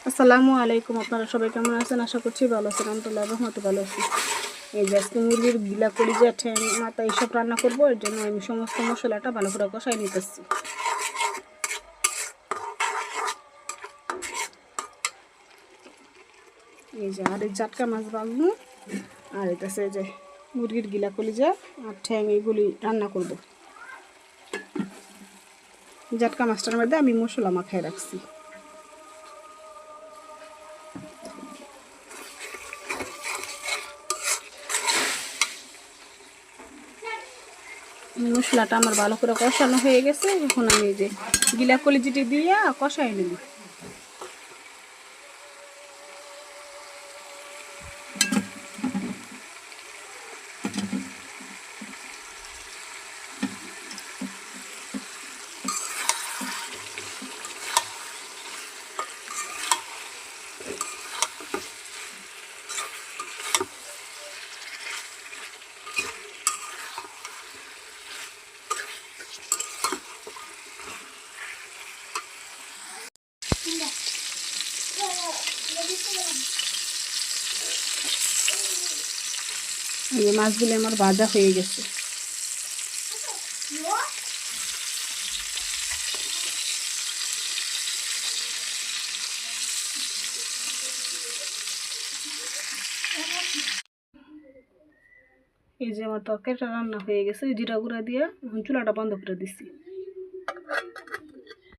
আসসালামু আলাইকুম। আপনারা সবাই কেমন আছেন? আশা করছি ভালো আছেন। আলহামদুলিল্লাহ রহমতে ভালো আছি। এই যে আজকে মুরগির গিলা কলিজা ঠ্যাং মাথা এইসব রান্না করবো। এর জন্য আমি সমস্ত মশলাটা ভালো করে কষাই নিতেছি। এই যে আর এই জাটকা মাছ ভাজবো, আর এটা এই যে মুরগির গিলা কলিজা আর ঠ্যাং এইগুলি রান্না করব। জাটকা মাছটার মধ্যে আমি মশলা মাখায় রাখছি। মশলাটা আমার ভালো করে কষানো হয়ে গেছে। এখন আমি এই যে গিলা কলিজিটি দিয়ে কষাই নেব। এই মাছগুলি আমার ভাজা হয়ে গেছে। এই যে আমার তরকারিটা রান্না হয়ে গেছে। জিরা গুঁড়া দিয়ে চুলাটা বন্ধ করে দিচ্ছি।